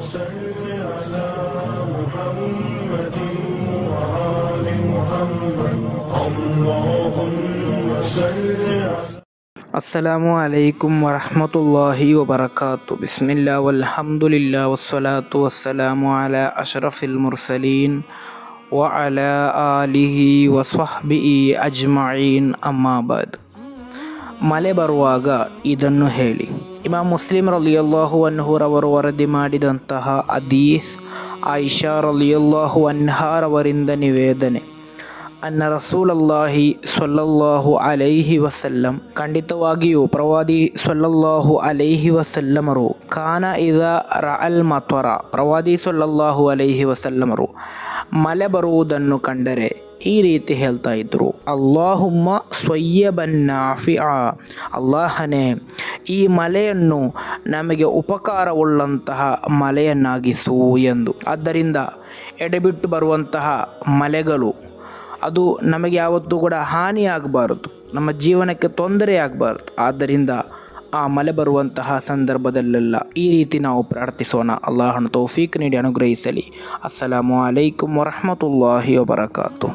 صل على محمد وآل محمد اللهم صل على ಅಸ್ಸಲಾಮು ಅಲೈಕುಂ ವರಹಮತುಲ್ಲಾಹಿ ವಬರಕಾತು. ಬಿಸ್ಮಿಲ್ಲಾ ವಲ್ಹಮ್ದುಲಿಲ್ಲಾ ವಸ್ಸಲಾತು ವಸ್ಸಲಾಮು ಅಲಾ ಅಶ್ರಫಿಲ್ ಮುರ್ಸಲೀನ್ ವ ಅಲಾ ಆಲಿಹಿ ವಸ್ವಹ್ಬಿಹಿ ಅಜ್ಮഈನ್ ಅಮ್ಮಾಬಾದ್. ಮಳೆ ಬರುವಾಗ ಇದನ್ನು ಹೇಳಿ. ಇಮಾಮ್ ಮುಸ್ಲಿಮ್ ರಲಿಯಲ್ಲಾಹು ಅನ್ಹುರವರು ವರದಿ ಮಾಡಿದಂತಹ ಹದೀಸ್, ಆಯಿಷಾ ರಲಿಯಲ್ಲಾಹು ಅನ್ಹಾರವರಿಂದ ನಿವೇದನೆ. ಅನ್ನ ರಸೂಲಲ್ಲಾಹಿ ಸ್ವಲ್ಲಲ್ಲಾಹು ಅಲೈಹಿ ವಸಲ್ಲಂ, ಖಂಡಿತವಾಗಿಯೂ ಪ್ರವಾದಿ ಸ್ವಲ್ಲಲ್ಲಾಹು ಅಲೈಹಿ ವಸಲ್ಲಮರು, ಕಾನ ಇದಾ ರಅಲ್ ಮತ್ವರ, ಪ್ರವಾದಿ ಸ್ವಲ್ಲಲ್ಲಾಹು ಅಲೈಹಿ ವಸಲ್ಲಮರು ಮಳೆ ಬರುವುದನ್ನು ಕಂಡರೆ ಈ ರೀತಿ ಹೇಳ್ತಾ ಇದ್ರು: ಅಲ್ಲಾಹುಮ್ಮ ಸ್ವಯ್ಯಬನ್ ನಾಫಿಆ, ಅಲ್ಲಾಹನೇ ಈ ಮಳೆಯನ್ನು ನಮಗೆ ಉಪಕಾರವುಳ್ಳಂತಹ ಮಳೆಯನ್ನಾಗಿಸು ಎಂದು. ಆದ್ದರಿಂದ ಎಡೆಬಿಟ್ಟು ಬರುವಂತಹ ಮಳೆಗಳು ಅದು ನಮಗೆ ಯಾವತ್ತೂ ಕೂಡ ಹಾನಿಯಾಗಬಾರದು, ನಮ್ಮ ಜೀವನಕ್ಕೆ ತೊಂದರೆಯಾಗಬಾರದು. ಆದ್ದರಿಂದ ಆ ಮಳೆ ಬರುವಂತಹ ಸಂದರ್ಭದಲ್ಲೆಲ್ಲ ಈ ರೀತಿ ನಾವು ಪ್ರಾರ್ಥಿಸೋಣ. ಅಲ್ಲಾಹನ ತೌಫೀಕ್ ನೀಡಿ ಅನುಗ್ರಹಿಸಲಿ. ಅಸ್ಸಲಾಮು ಅಲೈಕುಂ ವರಹಮತುಲ್ಲಾಹಿ ವಬರಕಾತು.